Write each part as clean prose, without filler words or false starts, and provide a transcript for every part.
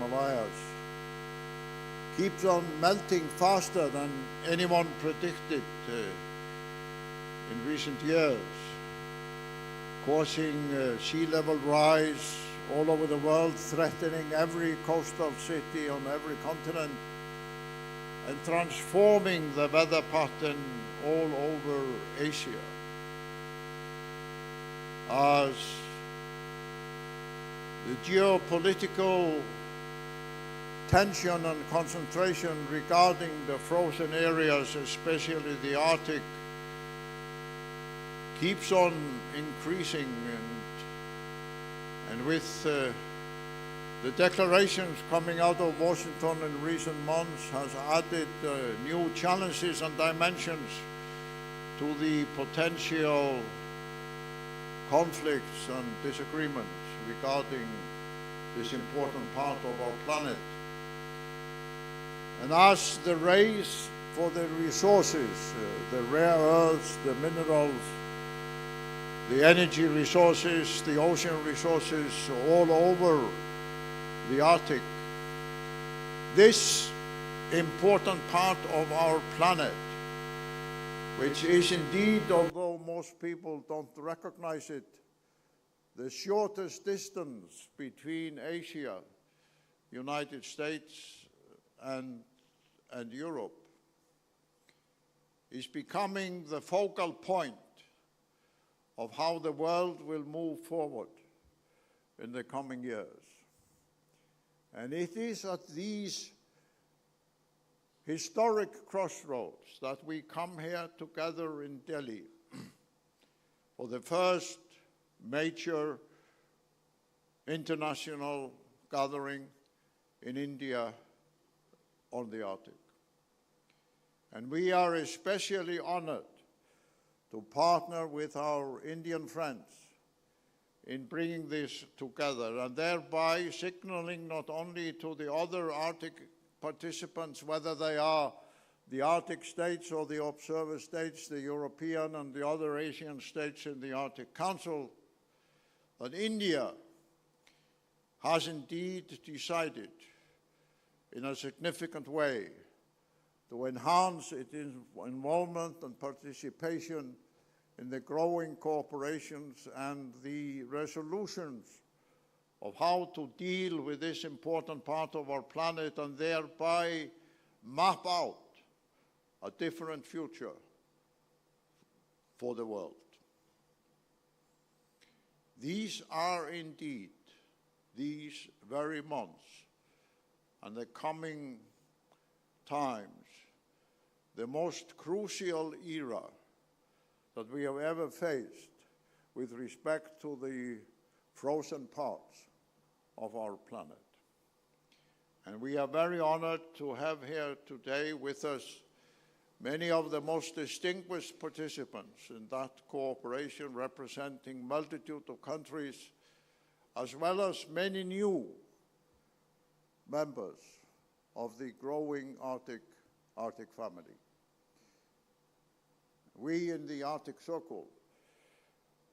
Himalayas keeps on melting faster than anyone predicted in recent years, causing sea level rise all over the world, threatening every coastal city on every continent, and transforming the weather pattern all over Asia. As the geopolitical tension and concentration regarding the frozen areas, especially the Arctic, keeps on increasing, and with the declarations coming out of Washington in recent months has added new challenges and dimensions to the potential conflicts and disagreements regarding this important part of our planet. And as the race for the resources, the rare earths, the minerals, the energy resources, the ocean resources all over the Arctic, this important part of our planet, which is indeed, although most people don't recognize it, the shortest distance between Asia, United States, and Europe, is becoming the focal point of how the world will move forward in the coming years. And it is at these historic crossroads that we come here together in Delhi for the first major international gathering in India on the Arctic. And we are especially honored to partner with our Indian friends in bringing this together and thereby signaling not only to the other Arctic participants, whether they are the Arctic states or the observer states, the European and the other Asian states in the Arctic Council, that India has indeed decided in a significant way to enhance its involvement and participation in the growing cooperations and the resolutions of how to deal with this important part of our planet and thereby map out a different future for the world. These are indeed, these very months and the coming times, the most crucial era that we have ever faced with respect to the frozen parts of our planet. And we are very honored to have here today with us many of the most distinguished participants in that cooperation, representing multitude of countries, as well as many new members of the growing Arctic family. We in the Arctic Circle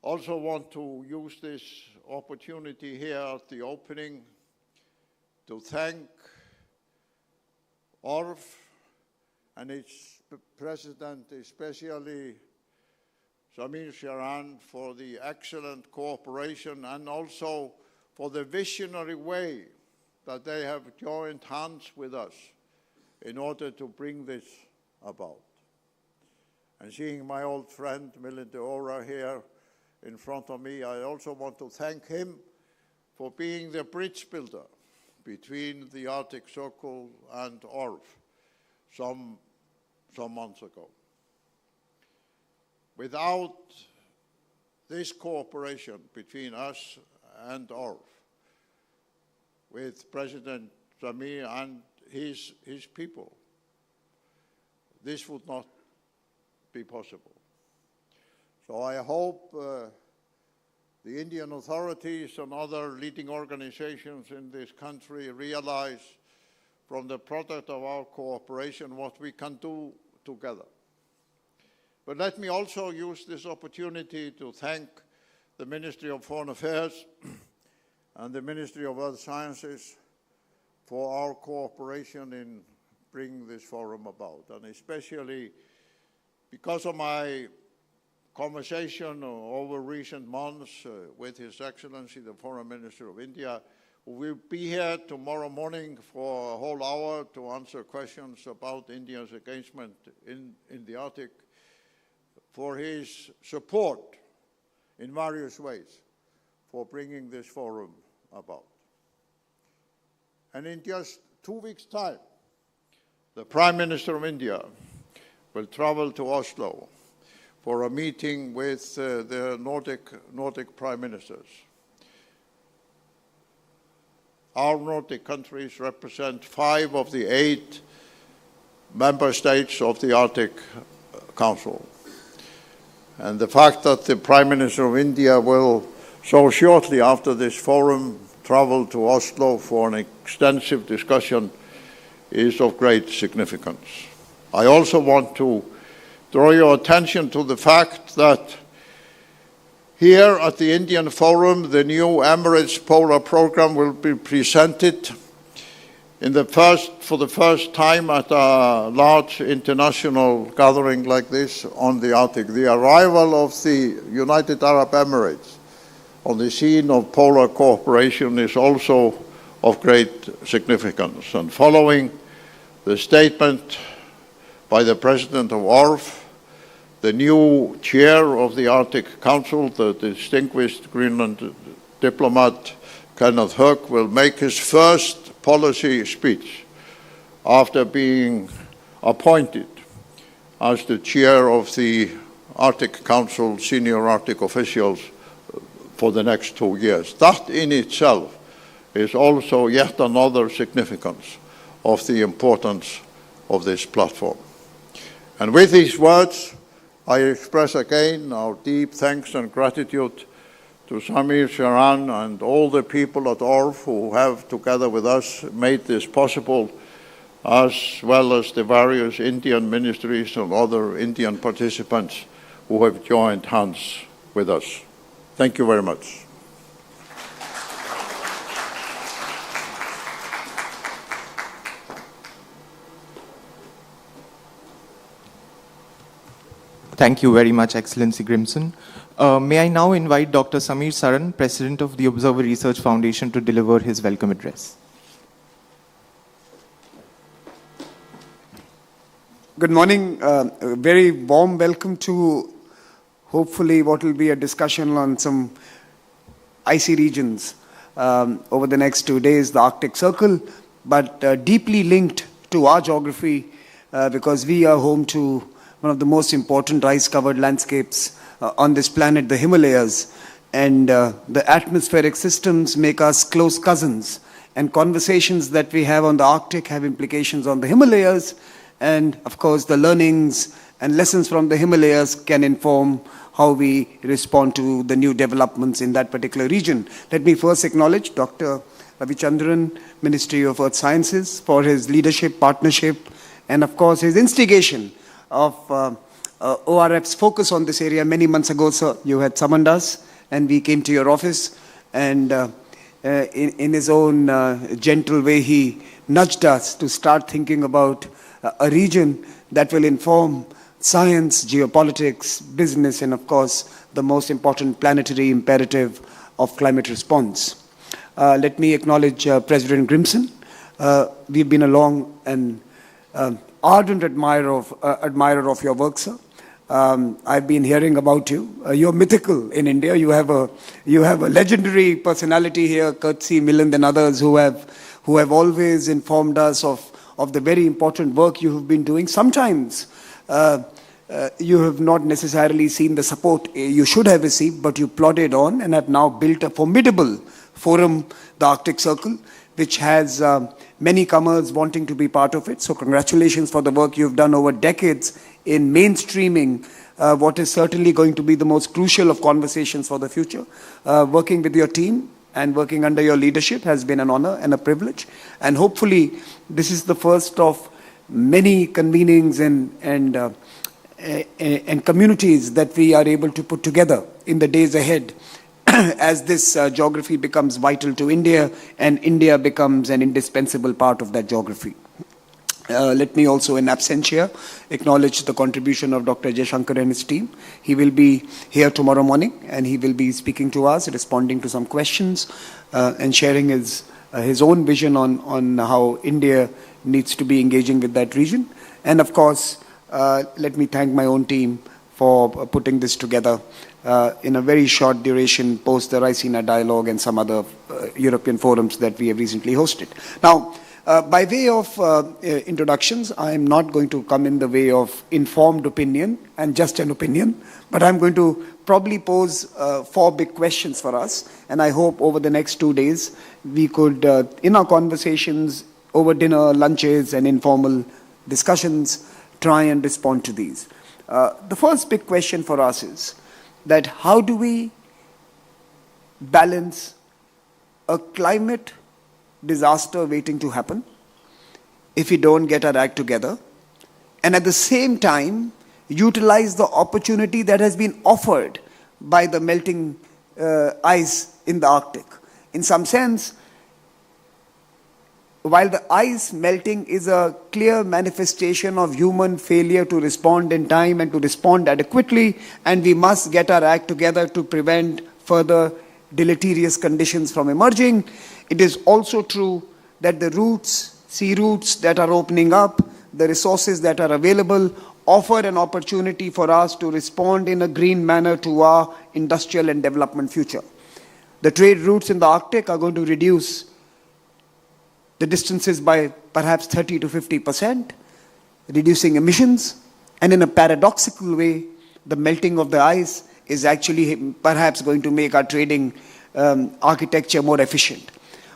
also want to use this opportunity here at the opening to thank Ólafur and its president, especially Samir Saran, for the excellent cooperation and also for the visionary way that they have joined hands with us in order to bring this about. And seeing my old friend Ólafur here in front of me, I also want to thank him for being the bridge builder between the Arctic Circle and Ólafur some months ago. Without this cooperation between us and Ólafur, with President Samir and his people, this would not be possible. So I hope the Indian authorities and other leading organizations in this country realize from the product of our cooperation what we can do together. But let me also use this opportunity to thank the Ministry of Foreign Affairs and the Ministry of Earth Sciences for our cooperation in bringing this forum about, and especially because of my conversation over recent months with His Excellency, the Foreign Minister of India, who will be here tomorrow morning for a whole hour to answer questions about India's engagement in the Arctic, for his support in various ways for bringing this forum about. And in just 2 weeks' time, the Prime Minister of India will travel to Oslo for a meeting with the Nordic Prime Ministers. Our Nordic countries represent 5 of the 8 member states of the Arctic Council. And the fact that the Prime Minister of India will, so shortly after this forum, travel to Oslo for an extensive discussion is of great significance. I also want to draw your attention to the fact that here at the Indian Forum, the new Emirates Polar Program will be presented for the first time at a large international gathering like this on the Arctic. The arrival of the United Arab Emirates on the scene of polar cooperation is also of great significance. And following the statement by the President of ORF, the new chair of the Arctic Council, the distinguished Greenland diplomat Kenneth Høegh, will make his first policy speech after being appointed as the chair of the Arctic Council senior Arctic officials for the next 2 years. That in itself is also yet another significance of the importance of this platform. And with these words, I express again our deep thanks and gratitude to Samir, Saran, and all the people at ORF who have, together with us, made this possible, as well as the various Indian ministries and other Indian participants who have joined hands with us. Thank you very much. Thank you very much, Excellency Grímsson. May I now invite Dr. Samir Saran, President of the Observer Research Foundation, to deliver his welcome address. Good morning. A very warm welcome to hopefully what will be a discussion on some icy regions over the next 2 days, the Arctic Circle, but deeply linked to our geography because we are home to one of the most important ice-covered landscapes on this planet, the Himalayas. And the atmospheric systems make us close cousins. And conversations that we have on the Arctic have implications on the Himalayas. And of course, the learnings and lessons from the Himalayas can inform how we respond to the new developments in that particular region. Let me first acknowledge Dr. Ravichandran, Ministry of Earth Sciences, for his leadership, partnership, and of course his instigation of ORF's focus on this area. Many months ago, sir, you had summoned us and we came to your office, and in his own gentle way, he nudged us to start thinking about a region that will inform science, geopolitics, business, and of course, the most important planetary imperative of climate response. Let me acknowledge President Grímsson. We've been a long and ardent admirer of your work, sir. I've been hearing about you. You're mythical in India. You have a legendary personality here, courtesy Milind and others who have always informed us of the very important work you have been doing. Sometimes you have not necessarily seen the support you should have received, but you plodded on and have now built a formidable forum, the Arctic Circle, which has many comers wanting to be part of it. So congratulations for the work you've done over decades in mainstreaming what is certainly going to be the most crucial of conversations for the future. Working with your team and working under your leadership has been an honor and a privilege. And hopefully this is the first of many convenings and communities that we are able to put together in the days ahead as this geography becomes vital to India and India becomes an indispensable part of that geography. Let me also, in absentia, acknowledge the contribution of Dr. Jaishankar and his team. He will be here tomorrow morning and he will be speaking to us, responding to some questions and sharing his own vision on how India needs to be engaging with that region. And of course, let me thank my own team for putting this together in a very short duration post the Raisina dialogue and some other European forums that we have recently hosted. Now, by way of introductions, I am not going to come in the way of informed opinion and just an opinion, but I'm going to probably pose 4 big questions for us. And I hope over the next 2 days, we could, in our conversations, over dinner, lunches, and informal discussions, try and respond to these. The first big question for us is that how do we balance a climate disaster waiting to happen if we don't get our act together, and at the same time utilize the opportunity that has been offered by the melting ice in the Arctic. In some sense, while the ice melting is a clear manifestation of human failure to respond in time and to respond adequately, and we must get our act together to prevent further deleterious conditions from emerging, it is also true that the routes, sea routes that are opening up, the resources that are available, offer an opportunity for us to respond in a green manner to our industrial and development future. The trade routes in the Arctic are going to reduce the distances by perhaps 30 to 50%, reducing emissions, and in a paradoxical way, the melting of the ice is actually perhaps going to make our trading architecture more efficient.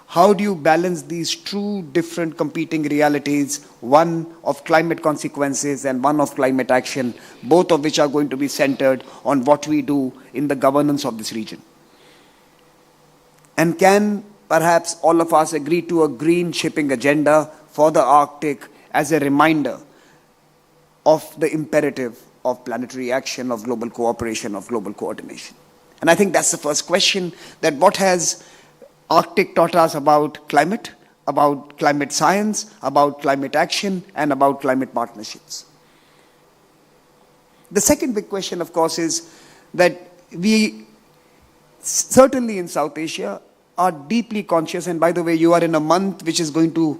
How do you balance these two different competing realities, one of climate consequences and one of climate action, both of which are going to be centered on what we do in the governance of this region? And can perhaps all of us agree to a green shipping agenda for the Arctic as a reminder of the imperative of planetary action, of global cooperation, of global coordination? And I think that's the first question, that what has Arctic taught us about climate science, about climate action, and about climate partnerships. The second big question, of course, is that we, certainly in South Asia, are deeply conscious, and by the way, you are in a month which is going to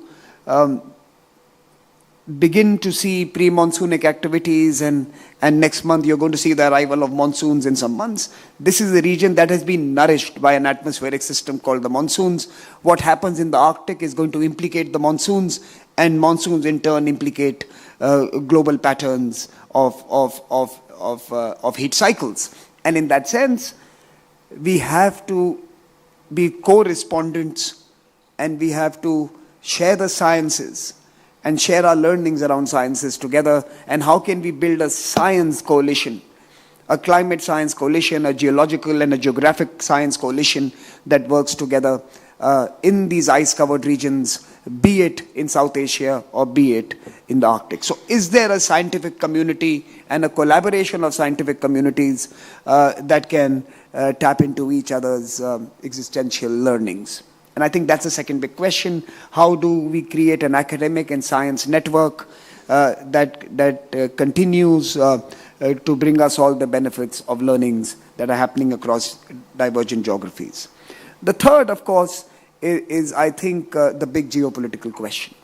begin to see pre-monsoonic activities, and next month you're going to see the arrival of monsoons in some months. This is a region that has been nourished by an atmospheric system called the monsoons. What happens in the Arctic is going to implicate the monsoons, and monsoons in turn implicate global patterns of heat cycles. And in that sense, we have to be co-respondents, and we have to share the sciences and share our learnings around sciences together. And how can we build a science coalition, a climate science coalition, a geological and a geographic science coalition that works together in these ice-covered regions, be it in South Asia or be it in the Arctic? So is there a scientific community and a collaboration of scientific communities that can tap into each other's existential learnings? And I think that's the second big question. How do we create an academic and science network that continues to bring us all the benefits of learnings that are happening across divergent geographies? The third, of course, is I think, the big geopolitical question.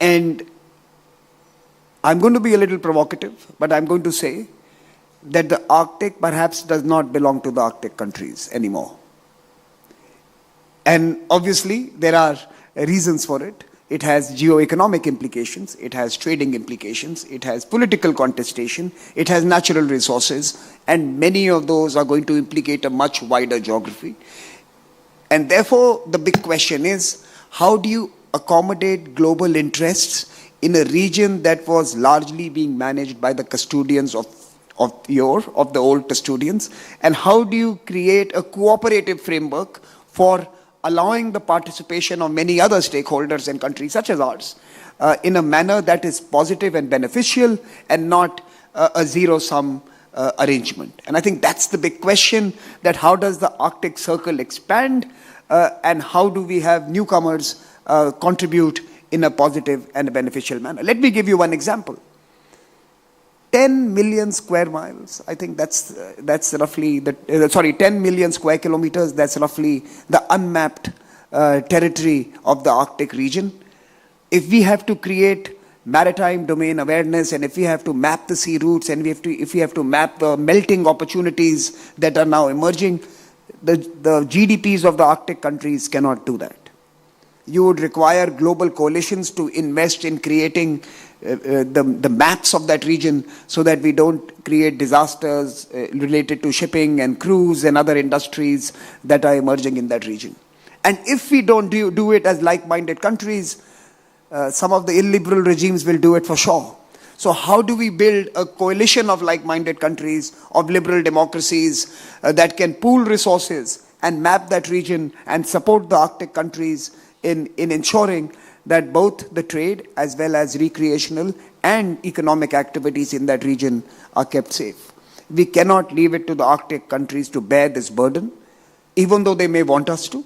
And I'm going to be a little provocative, but I'm going to say that the Arctic perhaps does not belong to the Arctic countries anymore. And obviously, there are reasons for it. It has geo-economic implications, it has trading implications, it has political contestation, it has natural resources, and many of those are going to implicate a much wider geography. And therefore, the big question is, how do you accommodate global interests in a region that was largely being managed by the custodians of the old custodians? And how do you create a cooperative framework for allowing the participation of many other stakeholders in countries such as ours in a manner that is positive and beneficial and not a zero-sum arrangement. And I think that's the big question, that how does the Arctic Circle expand and how do we have newcomers contribute in a positive and a beneficial manner. Let me give you one example. 10 million square miles, I think that's roughly, 10 million square kilometers, that's roughly the unmapped territory of the Arctic region. If we have to create maritime domain awareness, and if we have to map the sea routes, and if we have to map the melting opportunities that are now emerging, the GDPs of the Arctic countries cannot do that. You would require global coalitions to invest in creating the maps of that region so that we don't create disasters related to shipping and cruise and other industries that are emerging in that region. And if we don't do it as like-minded countries, some of the illiberal regimes will do it for sure. So how do we build a coalition of like-minded countries, of liberal democracies that can pool resources and map that region and support the Arctic countries in ensuring that both the trade as well as recreational and economic activities in that region are kept safe? We cannot leave it to the Arctic countries to bear this burden, even though they may want us to.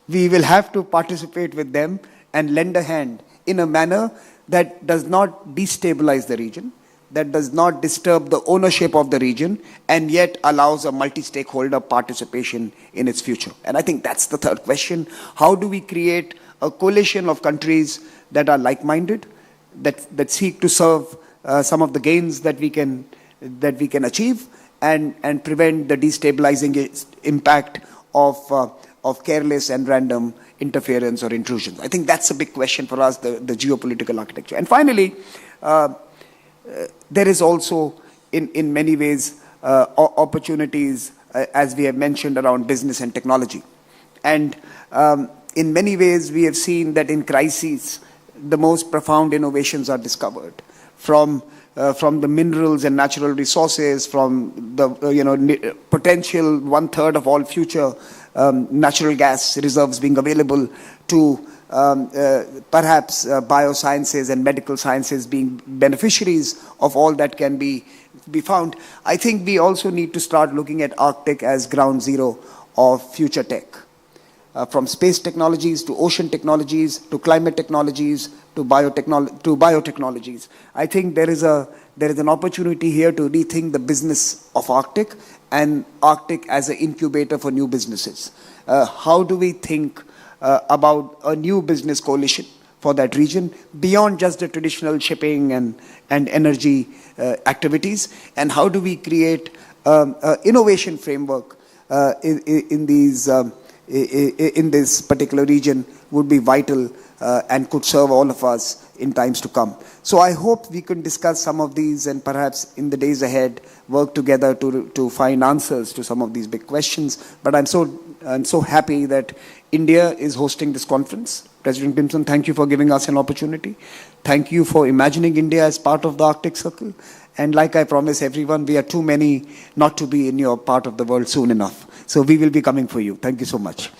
We will have to participate with them and lend a hand in a manner that does not destabilize the region, that does not disturb the ownership of the region, and yet allows a multi-stakeholder participation in its future. And I think that's the third question. How do we create a coalition of countries that are like-minded, that seek to serve some of the gains that we can achieve, and prevent the destabilizing impact of careless and random interference or intrusions? I think that's a big question for us, the geopolitical architecture. And finally, there is also, in many ways, opportunities, as we have mentioned, around business and technology. And in many ways, we have seen that in crises, the most profound innovations are discovered from the minerals and natural resources, from the potential 1/3 of all future natural gas reserves being available, to perhaps biosciences and medical sciences being beneficiaries of all that can be found. I think we also need to start looking at Arctic as ground zero of future tech. From space technologies to ocean technologies to climate technologies to biotechnologies. I think there is an opportunity here to rethink the business of Arctic and Arctic as an incubator for new businesses. How do we think about a new business coalition for that region beyond just the traditional shipping and energy activities? And how do we create an innovation framework in this particular region would be vital and could serve all of us in times to come. So I hope we can discuss some of these and perhaps in the days ahead work together to find answers to some of these big questions. But I'm so happy that India is hosting this conference. President Grímsson, thank you for giving us an opportunity. Thank you for imagining India as part of the Arctic Circle. And like I promise everyone, we are too many not to be in your part of the world soon enough. So we will be coming for you. Thank you so much.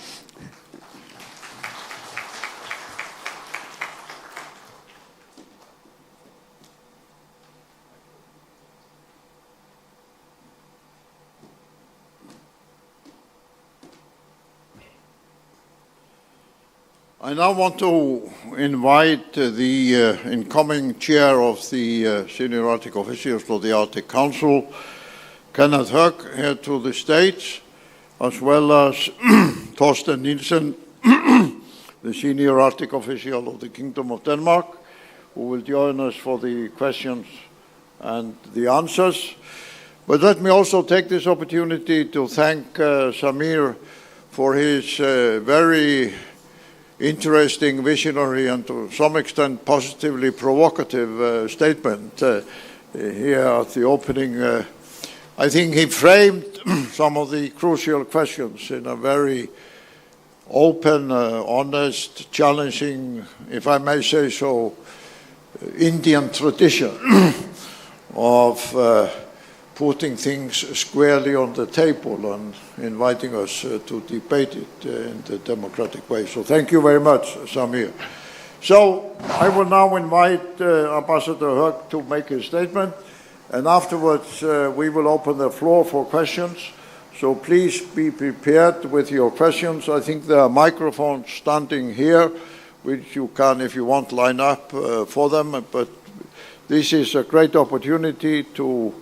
I now want to invite the incoming chair of the Senior Arctic Officials of the Arctic Council, Kenneth Høegh, here to the stage, as well as Torsten Nielsen, the Senior Arctic Official of the Kingdom of Denmark, who will join us for the questions and the answers. But let me also take this opportunity to thank Samir for his very interesting, visionary, and to some extent positively provocative statement here at the opening. I think he framed some of the crucial questions in a very open, honest, challenging, if I may say so, Indian tradition of putting things squarely on the table and inviting us to debate it in the democratic way. So thank you very much, Samir. So I will now invite Ambassador Høegh to make his statement, And afterwards, we will open the floor for questions. So please be prepared with your questions. I think there are microphones standing here, which you can, if you want, line up for them. But this is a great opportunity to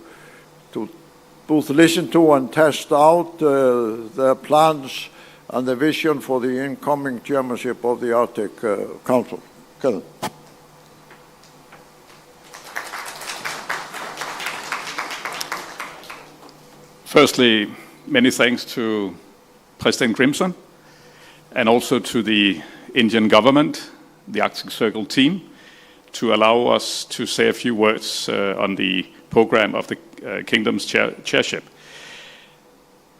both listen to and test out their plans and the vision for the incoming chairmanship of the Arctic Council. Kenneth. Firstly, many thanks to President Grímsson and also to the Indian government, the Arctic Circle team, to allow us to say a few words on the program of the Kingdom's chairship.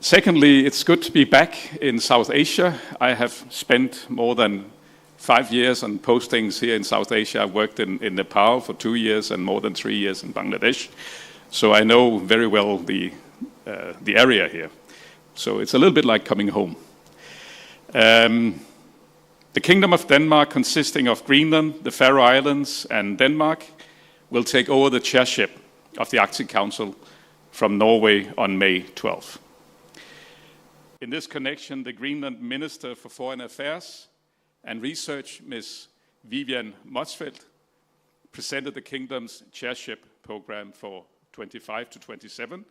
Secondly, it's good to be back in South Asia. I have spent more than 5 years on postings here in South Asia. I worked in Nepal for 2 years and more than 3 years in Bangladesh. So I know very well the area here. So it's a little bit like coming home. The Kingdom of Denmark, consisting of Greenland, the Faroe Islands, and Denmark, will take over the chairship of the Arctic Council from Norway on May 12th. In this connection, the Greenland Minister for Foreign Affairs and Research, Ms. Vivian Motzfeldt, presented the Kingdom's chairship program for 25 to 27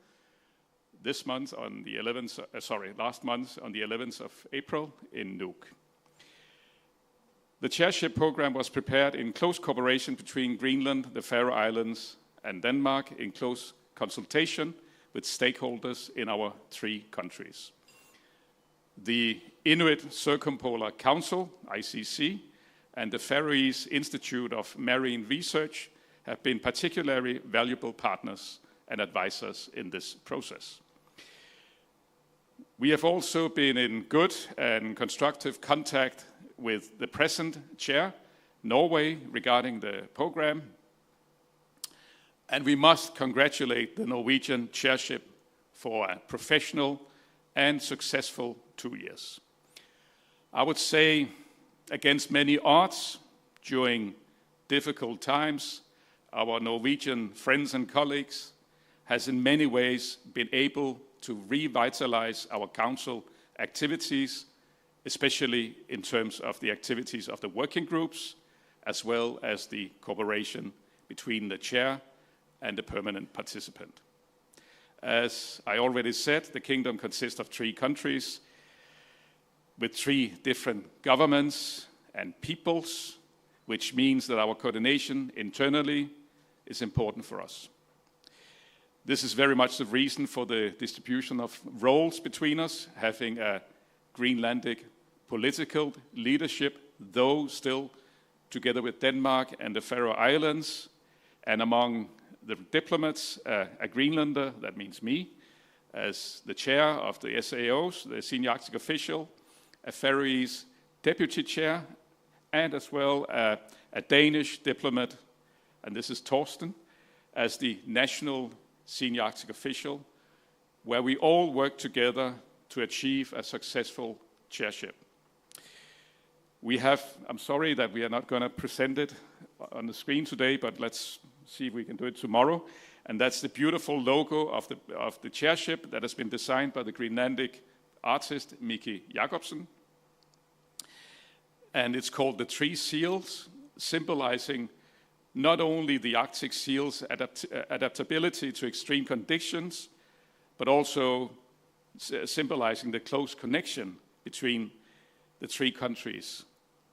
last month on the 11th of April in Nuuk. The chairship program was prepared in close cooperation between Greenland, the Faroe Islands, and Denmark, in close consultation with stakeholders in our 3 countries. The Inuit Circumpolar Council, ICC, and the Faroese Institute of Marine Research have been particularly valuable partners and advisors in this process. We have also been in good and constructive contact with the present chair, Norway, regarding the program. And we must congratulate the Norwegian chairship for a professional and successful 2 years. I would say, against many odds, during difficult times, our Norwegian friends and colleagues has in many ways been able to revitalize our council activities, especially in terms of the activities of the working groups, as well as the cooperation between the chair and the permanent participant. As I already said, the kingdom consists of 3 countries with 3 different governments and peoples, which means that our coordination internally is important for us. This is very much the reason for the distribution of roles between us, having a Greenlandic political leadership, though still together with Denmark and the Faroe Islands, and among the diplomats, a Greenlander, that means me, as the chair of the SAOs, the senior Arctic official, a Faroese deputy chair, and as well a Danish diplomat, and this is Torsten, as the national senior Arctic official, where we all work together to achieve a successful chairship. We have, I'm sorry that we are not going to present it on the screen today, but let's see if we can do it tomorrow. And that's the beautiful logo of the chairship that has been designed by the Greenlandic artist Miki Jacobsen. And it's called the 3 Seals, symbolizing not only the Arctic seal's adaptability to extreme conditions, but also symbolizing the close connection between the 3 countries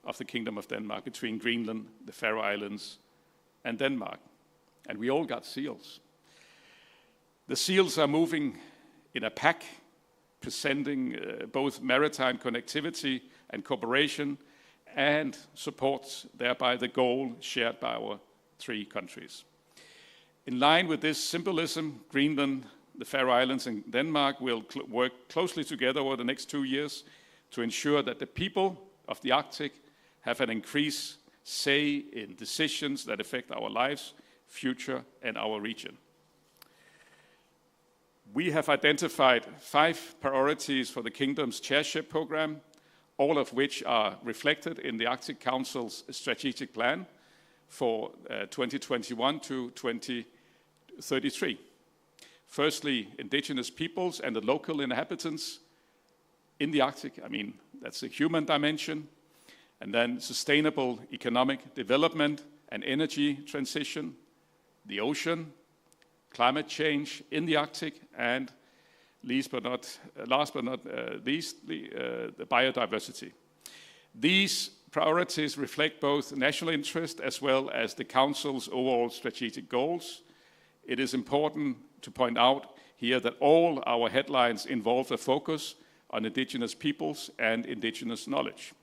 of the Kingdom of Denmark, between Greenland, the Faroe Islands, and Denmark. And we all got seals. The seals are moving in a pack, presenting both maritime connectivity and cooperation, and supports thereby the goal shared by our 3 countries. In line with this symbolism, Greenland, the Faroe Islands, and Denmark will work closely together over the next 2 years to ensure that the people of the Arctic have an increased say in decisions that affect our lives, future, and our region. We have identified 5 priorities for the Kingdom's chairship program, all of which are reflected in the Arctic Council's strategic plan for 2021 to 33. Firstly, indigenous peoples and the local inhabitants in the Arctic. I mean, that's the human dimension. And then sustainable economic development and energy transition, the ocean, climate change in the Arctic, and last but not least, the biodiversity. These priorities reflect both national interest as well as the Council's overall strategic goals. It is important to point out here that all our headlines involve a focus on indigenous peoples and indigenous knowledge.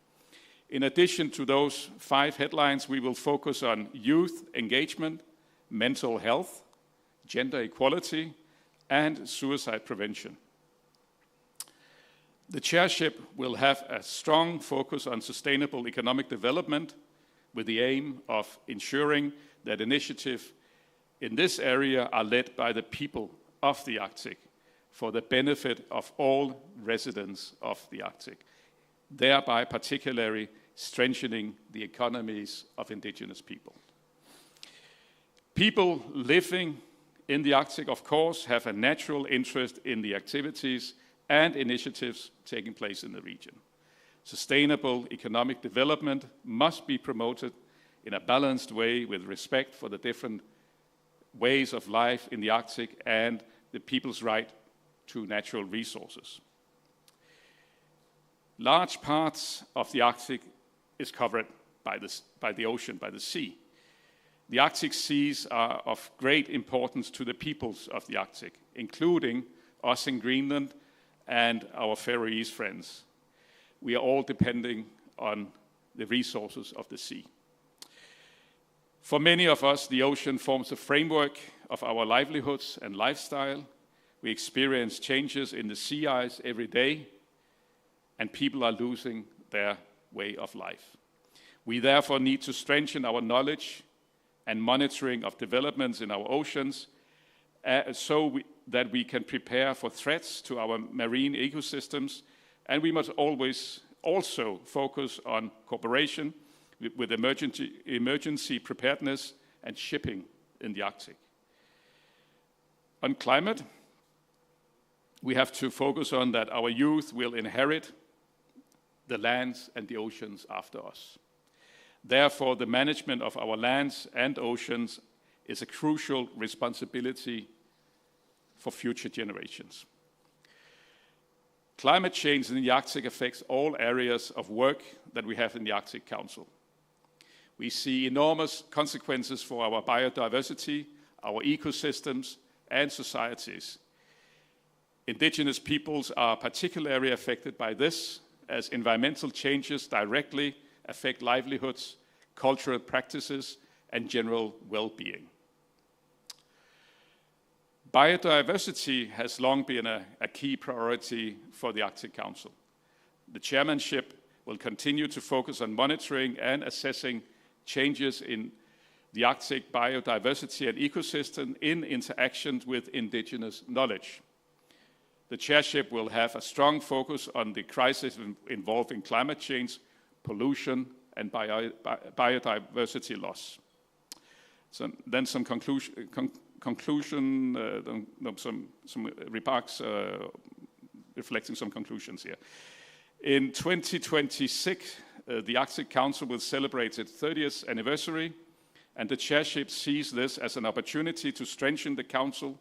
In addition to those 5 headlines, we will focus on youth engagement, mental health, gender equality, and suicide prevention. The chairship will have a strong focus on sustainable economic development with the aim of ensuring that initiatives in this area are led by the people of the Arctic for the benefit of all residents of the Arctic, thereby particularly strengthening the economies of indigenous people. People living in the Arctic, of course, have a natural interest in the activities and initiatives taking place in the region. Sustainable economic development must be promoted in a balanced way with respect for the different ways of life in the Arctic and the people's right to natural resources. Large parts of the Arctic is covered by the ocean, by the sea. The Arctic seas are of great importance to the peoples of the Arctic, including us in Greenland and our Faroese friends. We are all depending on the resources of the sea. For many of us, the ocean forms the framework of our livelihoods and lifestyle. We experience changes in the sea ice every day, and people are losing their way of life. We therefore need to strengthen our knowledge and monitoring of developments in our oceans that we can prepare for threats to our marine ecosystems, and we must always also focus on cooperation with emergency preparedness and shipping in the Arctic. On climate, we have to focus on that our youth will inherit the lands and the oceans after us. Therefore, the management of our lands and oceans is a crucial responsibility for future generations. Climate change in the Arctic affects all areas of work that we have in the Arctic Council. We see enormous consequences for our biodiversity, our ecosystems, and societies. Indigenous peoples are particularly affected by this, as environmental changes directly affect livelihoods, cultural practices, and general well-being. Biodiversity has long been a key priority for the Arctic Council. The chairmanship will continue to focus on monitoring and assessing changes in the Arctic biodiversity and ecosystem in interaction with indigenous knowledge. The chairship will have a strong focus on the crisis involving climate change, pollution, and biodiversity loss. So then some remarks reflecting some conclusions here. In 2026, the Arctic Council will celebrate its 30th anniversary, and the chairship sees this as an opportunity to strengthen the Council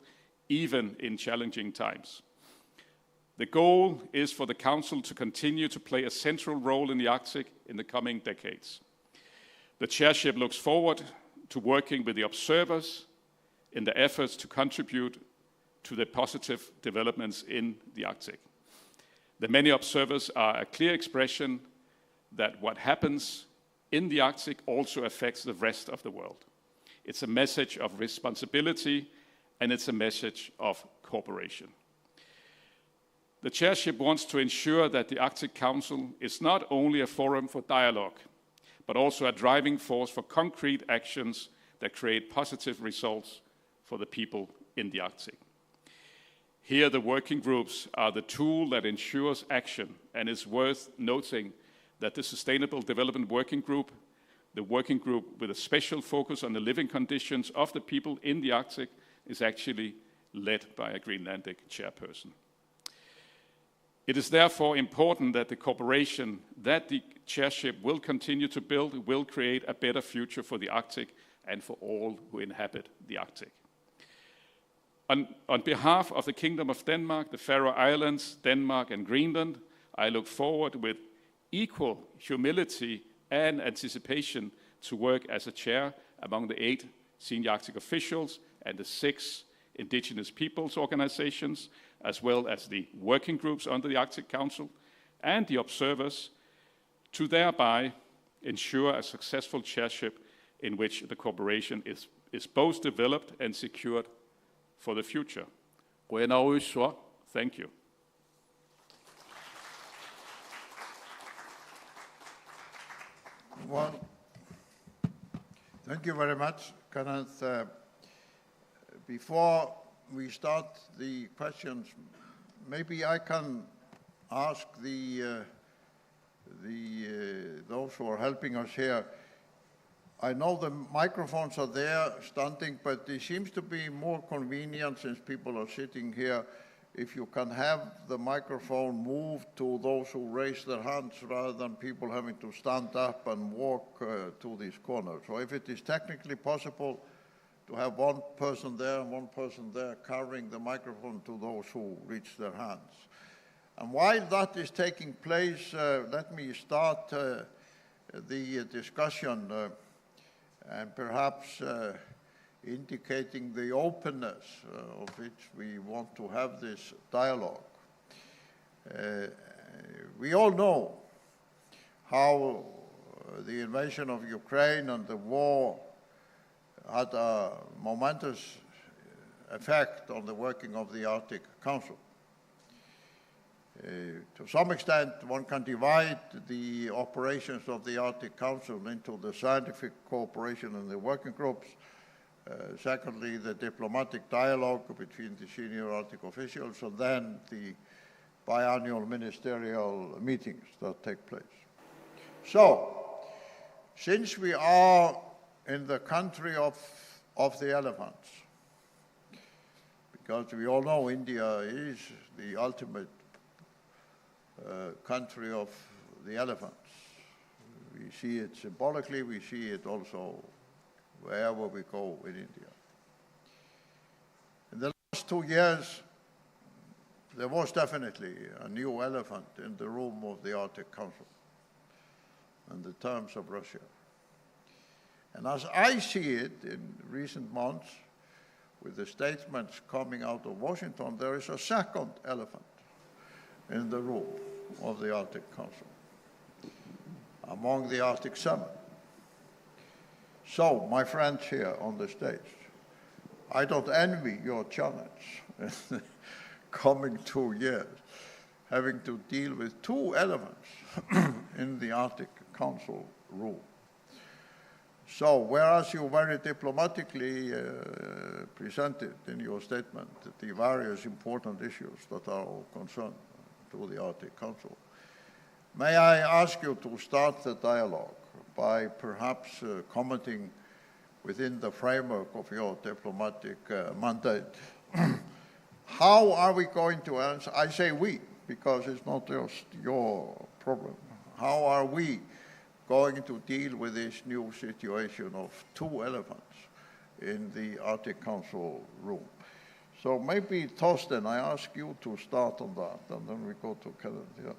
even in challenging times. The goal is for the Council to continue to play a central role in the Arctic in the coming decades. The chairship looks forward to working with the observers in the efforts to contribute to the positive developments in the Arctic. The many observers are a clear expression that what happens in the Arctic also affects the rest of the world. It's a message of responsibility, and it's a message of cooperation. The chairship wants to ensure that the Arctic Council is not only a forum for dialogue, but also a driving force for concrete actions that create positive results for the people in the Arctic. Here, the working groups are the tool that ensures action, and it's worth noting that the Sustainable Development Working Group, the working group with a special focus on the living conditions of the people in the Arctic, is actually led by a Greenlandic chairperson. It is therefore important that the cooperation that the chairship will continue to build will create a better future for the Arctic and for all who inhabit the Arctic. On behalf of the Kingdom of Denmark, the Faroe Islands, Denmark and Greenland, I look forward with equal humility and anticipation to work as a chair among the 8 senior Arctic officials and the 6 indigenous peoples organizations, as well as the working groups under the Arctic Council and the observers, to thereby ensure a successful chairship in which the cooperation is both developed and secured for the future. Thank you. Well, thank you very much, Kenneth. Before we start the questions, maybe I can ask those who are helping us here. I know the microphones are there standing, but it seems to be more convenient since people are sitting here if you can have the microphone moved to those who raise their hands rather than people having to stand up and walk to these corners. So if it is technically possible to have one person there and one person there carrying the microphone to those who reach their hands. And while that is taking place, let me start the discussion and perhaps indicating the openness of which we want to have this dialogue. We all know how the invasion of Ukraine and the war had a momentous effect on the working of the Arctic Council. To some extent, one can divide the operations of the Arctic Council into the scientific cooperation and the working groups. Secondly, the diplomatic dialogue between the senior Arctic officials, and then the biannual ministerial meetings that take place. So, since we are in the country of the elephants, because we all know India is the ultimate country of the elephants. We see it symbolically, we see it also wherever we go in India. In the last 2 years, there was definitely a new elephant in the room of the Arctic Council, in the terms of Russia. And as I see it in recent months, with the statements coming out of Washington, there is a second elephant in the room of the Arctic Council, among the Arctic 7. So, my friends here on the stage, I don't envy your challenge in the coming 2 years, having to deal with 2 elephants in the Arctic Council room. So, whereas you very diplomatically presented in your statement the various important issues that are of concern to the Arctic Council, may I ask you to start the dialogue by perhaps commenting within the framework of your diplomatic mandate. How are we going to answer? I say we, because it's not just your problem. How are we going to deal with this new situation of 2 elephants in the Arctic Council room? So maybe, Torsten, I ask you to start on that, and then we go to Kenneth. Yeah.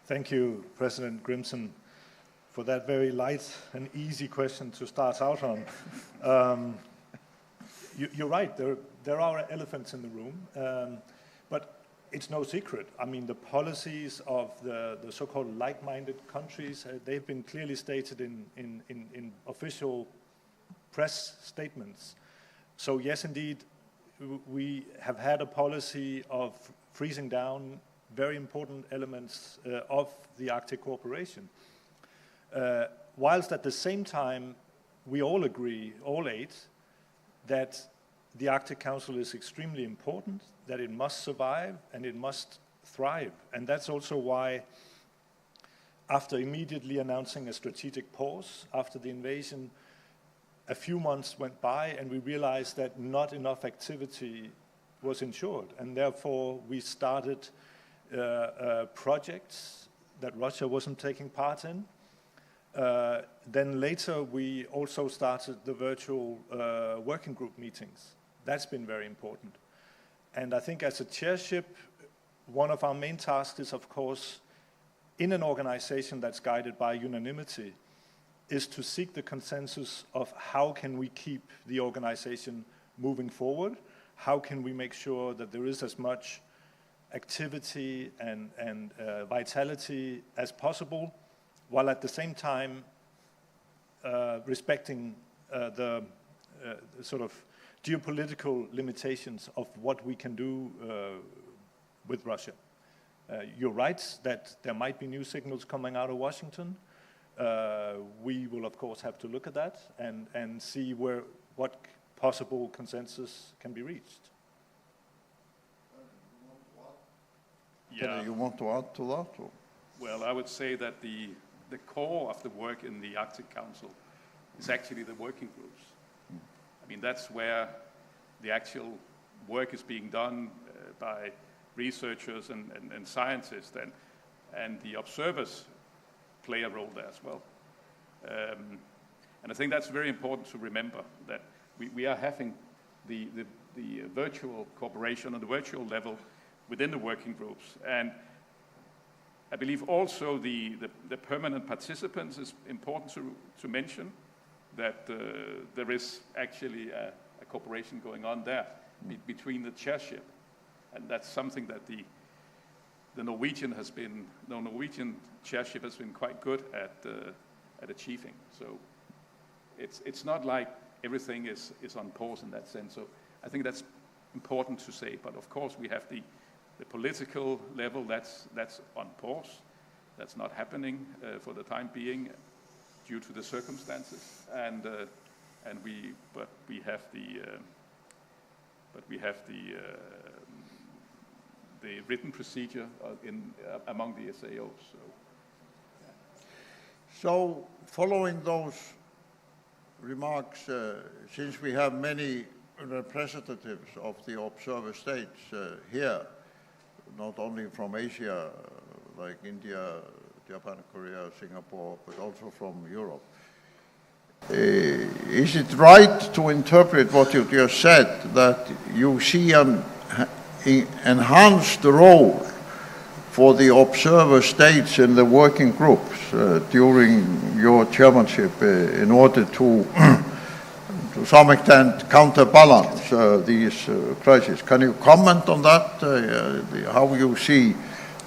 Thank you, President Grímsson, for that very light and easy question to start out on. You're right, there are elephants in the room, but it's no secret. I mean, the policies of the so-called like-minded countries, they've been clearly stated in official press statements. So yes, indeed, we have had a policy of freezing down very important elements of the Arctic cooperation. Whilst at the same time, we all agree, all 8, that the Arctic Council is extremely important, that it must survive and it must thrive. And that's also why, after immediately announcing a strategic pause after the invasion, a few months went by and we realized that not enough activity was ensured, and therefore we started projects that Russia wasn't taking part in. Then later we also started the virtual working group meetings. That's been very important. And I think as a chairship, one of our main tasks is, of course, in an organization that's guided by unanimity, is to seek the consensus of how can we keep the organization moving forward, how can we make sure that there is as much activity and vitality as possible, while at the same time respecting the sort of geopolitical limitations of what we can do with Russia. You're right that there might be new signals coming out of Washington. We will, of course, have to look at that and see what possible consensus can be reached. Yeah. You want to add to that? Or? Well, I would say that the core of the work in the Arctic Council is actually the working groups. I mean, that's where the actual work is being done by researchers and scientists, and the observers play a role there as well. And I think that's very important to remember, that we are having the virtual cooperation on the virtual level within the working groups. And I believe also the permanent participants is important to mention, that there is actually a cooperation going on there between the chairship. And that's something that the Norwegian chairship has been quite good at achieving. So it's not like everything is on pause in that sense. So I think that's important to say. But of course we have the political level that's on pause. That's not happening for the time being due to the circumstances. But we have the written procedure among the SAOs. So following those remarks, since we have many representatives of the observer states here, not only from Asia, like India, Japan, Korea, Singapore, but also from Europe, is it right to interpret what you just said, that you see an enhanced role for the observer states in the working groups during your chairmanship in order to some extent counterbalance these crises? Can you comment on that, how you see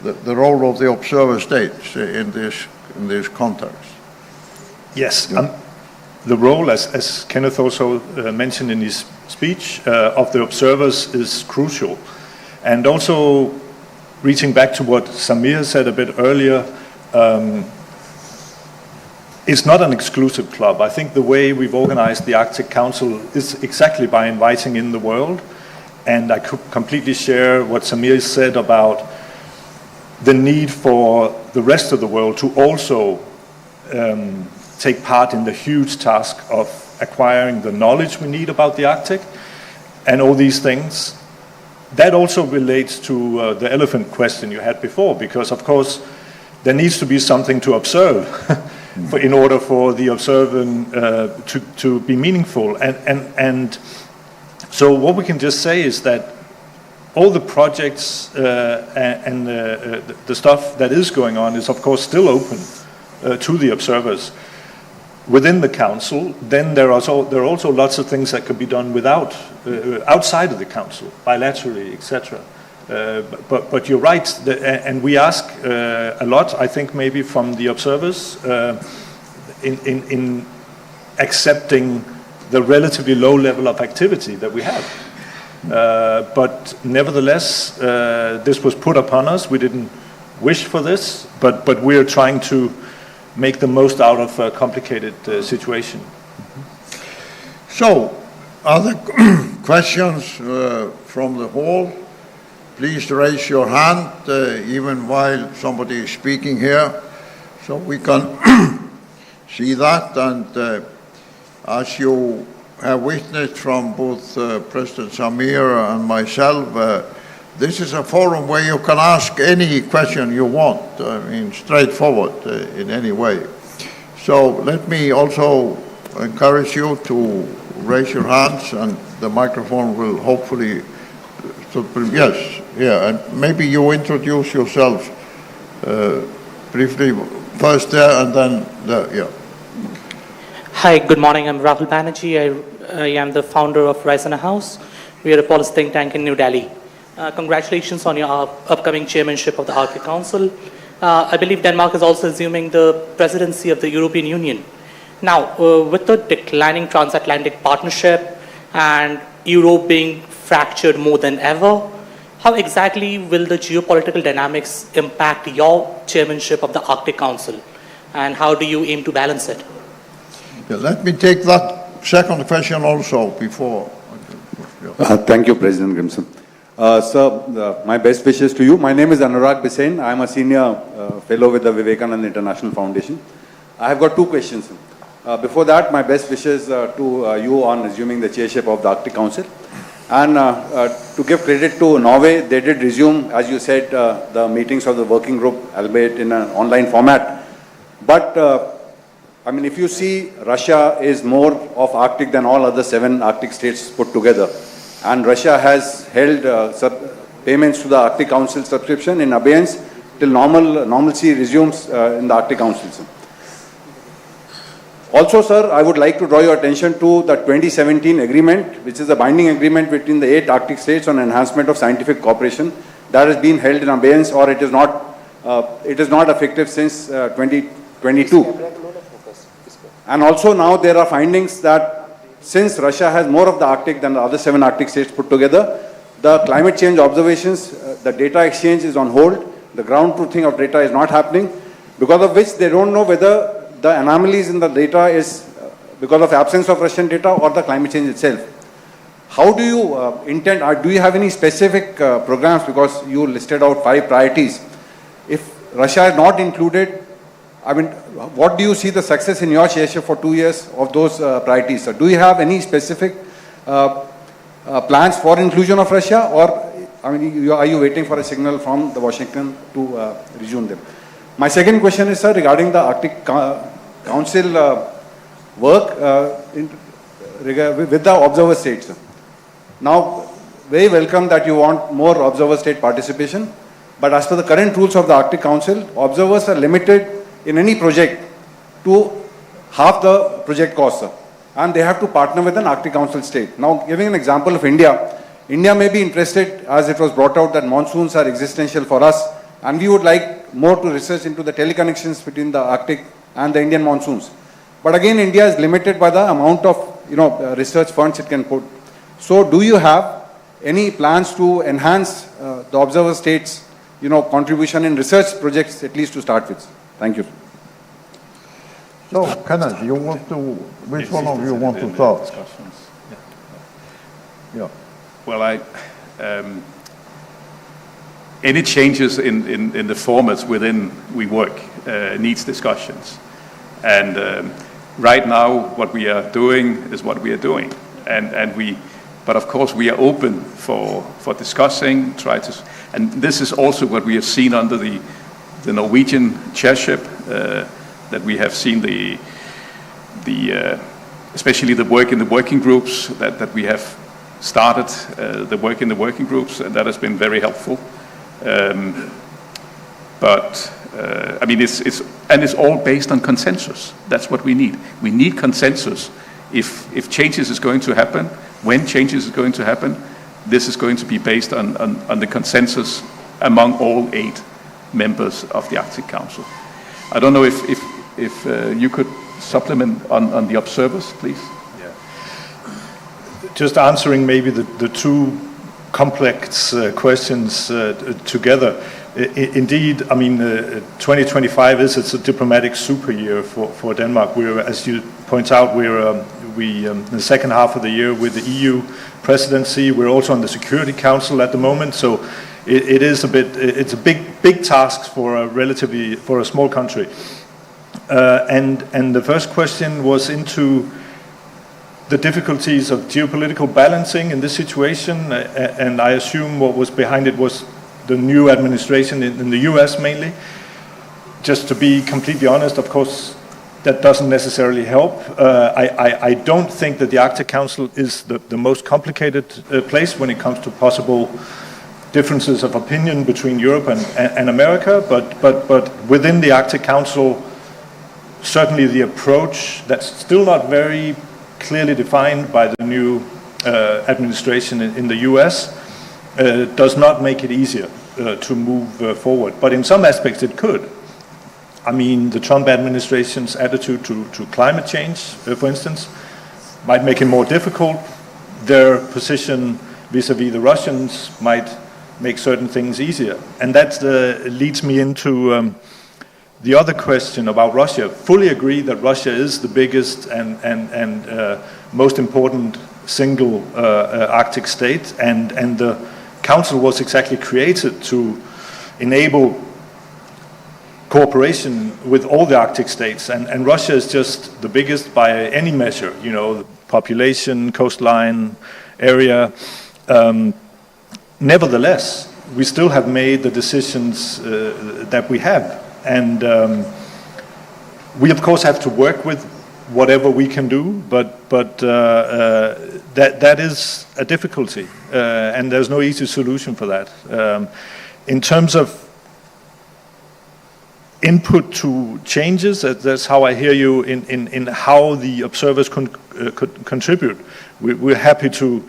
the role of the observer states in this context? Yes. The role, as Kenneth also mentioned in his speech, of the observers is crucial. And also, reaching back to what Samir said a bit earlier, it's not an exclusive club. I think the way we've organized the Arctic Council is exactly by inviting in the world. And I could completely share what Samir said about the need for the rest of the world to also take part in the huge task of acquiring the knowledge we need about the Arctic and all these things. That also relates to the elephant question you had before, because of course there needs to be something to observe in order for the observing to be meaningful. And so what we can just say is that all the projects and the stuff that is going on is of course still open to the observers within the council. Then there are also lots of things that could be done outside of the council, bilaterally, etc. But you're right, and we ask a lot, I think, maybe from the observers in accepting the relatively low level of activity that we have. But nevertheless, this was put upon us. We didn't wish for this, but we're trying to make the most out of a complicated situation. So, other questions from the hall? Please raise your hand even while somebody is speaking here, so we can see that. And as you have witnessed from both President Samir and myself, this is a forum where you can ask any question you want, I mean, straightforward in any way. So let me also encourage you to raise your hands, and the microphone will hopefully, yes, yeah, and maybe you introduce yourself briefly, first there and then there, yeah. Hi, good morning. I'm Rahul Banerjee. I am the founder of Rice and a House. We are a policy think tank in New Delhi. Congratulations on your upcoming chairmanship of the Arctic Council. I believe Denmark is also assuming the presidency of the European Union. Now, with the declining transatlantic partnership and Europe being fractured more than ever, how exactly will the geopolitical dynamics impact your chairmanship of the Arctic Council? And how do you aim to balance it? Yeah, let me take that second question also before. Thank you, President Grímsson. Sir, my best wishes to you. My name is Anurag Bisain. I am a senior fellow with the Vivekananda International Foundation. I have got two questions. Before that, my best wishes to you on assuming the chairship of the Arctic Council. And to give credit to Norway, they did resume, as you said, the meetings of the working group, albeit in an online format. But, I mean, if you see, Russia is more of Arctic than all other 7 Arctic states put together. And Russia has held payments to the Arctic Council subscription in abeyance till normalcy resumes in the Arctic Council. Also, sir, I would like to draw your attention to the 2017 agreement, which is a binding agreement between the 8 Arctic states on enhancement of scientific cooperation that has been held in abeyance, or it is not effective since 2022. And also now there are findings that since Russia has more of the Arctic than the other 7 Arctic states put together, the climate change observations, the data exchange is on hold, the ground truthing of data is not happening, because of which they don't know whether the anomalies in the data is because of absence of Russian data or the climate change itself. How do you intend, do you have any specific programs, because you listed out 5 priorities? If Russia is not included, I mean, what do you see the success in your chairship for 2 years of those priorities? So do you have any specific plans for inclusion of Russia, or I mean, are you waiting for a signal from the Washington to resume them? My second question is, sir, regarding the Arctic Council work with the observer states. Now, very welcome that you want more observer state participation, but as per the current rules of the Arctic Council, observers are limited in any project to half the project cost, sir. And they have to partner with an Arctic Council state. Now, giving an example of India, India may be interested, as it was brought out, that monsoons are existential for us, and we would like more to research into the teleconnections between the Arctic and the Indian monsoons. But again, India is limited by the amount of research funds it can put. So do you have any plans to enhance the observer states contribution in research projects, at least to start with? Thank you. So, Kenneth, you want to, which one of you want to start? Yeah. Well, any changes in the formats within we work needs discussions. And right now, what we are doing is what we are doing. But of course, we are open for discussing, and this is also what we have seen under the Norwegian chairship, that we have seen especially the work in the working groups, that we have started the work in the working groups, and that has been very helpful. But I mean, it's all based on consensus. That's what we need. We need consensus. If changes is going to happen, when changes is going to happen, this is going to be based on the consensus among all 8 members of the Arctic Council. I don't know if you could supplement on the observers, please. Yeah. Just answering maybe the 2 complex questions together. Indeed, I mean, 2025 it's a diplomatic super year for Denmark. We're, as you point out, we're in the second half of the year with the EU presidency. We're also on the Security Council at the moment, so it's a big task for a small country. And the first question was into the difficulties of geopolitical balancing in this situation, and I assume what was behind it was the new administration in the US mainly. Just to be completely honest, of course, that doesn't necessarily help. I don't think that the Arctic Council is the most complicated place when it comes to possible differences of opinion between Europe and America, but within the Arctic Council, certainly the approach that's still not very clearly defined by the new administration in the US does not make it easier to move forward. But in some aspects it could. I mean, the Trump administration's attitude to climate change, for instance, might make it more difficult. Their position vis-à-vis the Russians might make certain things easier. And that leads me into the other question about Russia. Fully agree that Russia is the biggest and most important single Arctic state, and the Council was exactly created to enable cooperation with all the Arctic states, and Russia is just the biggest by any measure, you know, population, coastline, area. Nevertheless, we still have made the decisions that we have, and we of course have to work with whatever we can do, but that is a difficulty, and there's no easy solution for that. In terms of input to changes, that's how I hear you in how the observers could contribute. We're happy to,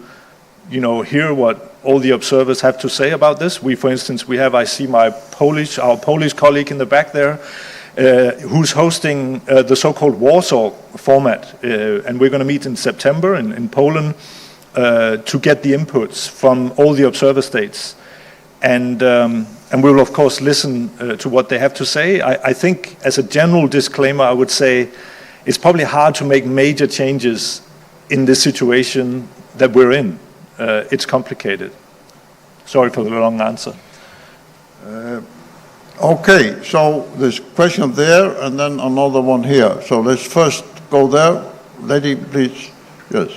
you know, hear what all the observers have to say about this. For instance, I see our Polish colleague in the back there, who's hosting the so-called Warsaw format, and we're going to meet in September in Poland to get the inputs from all the observer states. And we will, of course, listen to what they have to say. I think, as a general disclaimer, I would say it's probably hard to make major changes in this situation that we're in. It's complicated. Sorry for the long answer. Okay, so there's a question there and then another one here. So let's first go there. Lady, please. Yes.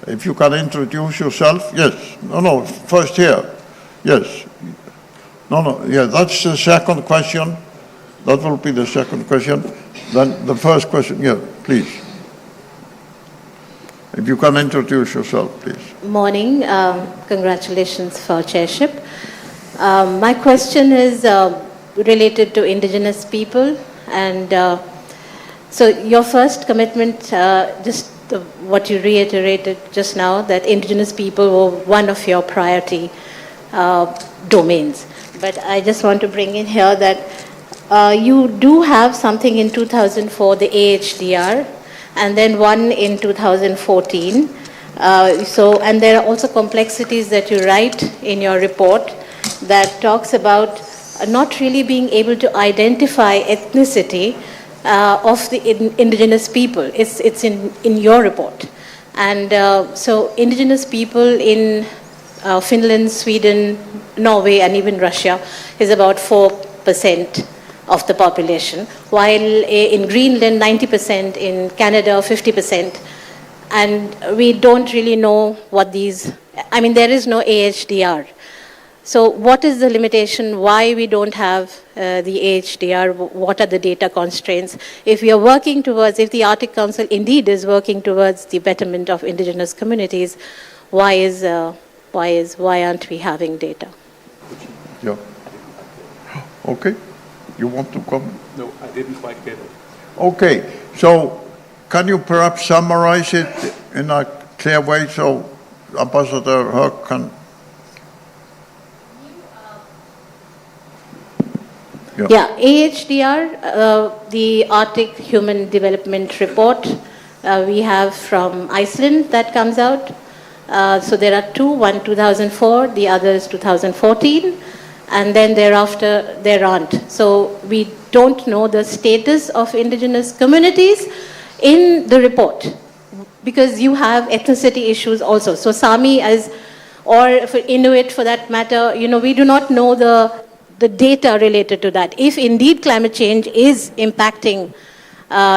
If you can introduce yourself. Yes. No, first here. Yes. No, yeah, that's the second question. That will be the second question. Then the first question, yeah, please. If you can introduce yourself, please. Morning. Congratulations for chairship. My question is related to indigenous people. And so your first commitment, what you reiterated just now, that indigenous people were one of your priority domains. But I just want to bring in here that you do have something in 2004, the AHDR, and then one in 2014. And there are also complexities that you write in your report that talks about not really being able to identify ethnicity of the indigenous people. It's in your report. And so indigenous people in Finland, Sweden, Norway, and even Russia is about 4% of the population, while in Greenland, 90%, in Canada, 50%. And we don't really know what these, I mean, there is no AHDR. So what is the limitation? Why we don't have the AHDR? What are the data constraints? If we are working towards, if the Arctic Council indeed is working towards the betterment of indigenous communities, why aren't we having data? Yeah. Okay. You want to comment? No, I didn't quite get it. Okay. So can you perhaps summarize it in a clear way so Ambassador Høegh can... Yeah, AHDR, the Arctic Human Development Report, we have from Iceland that comes out. So there are two, one 2004, the other is 2014, and then thereafter there aren't. So we don't know the status of indigenous communities in the report, because you have ethnicity issues also. So Sami, or for Inuit for that matter, we do not know the data related to that. If indeed climate change is impacting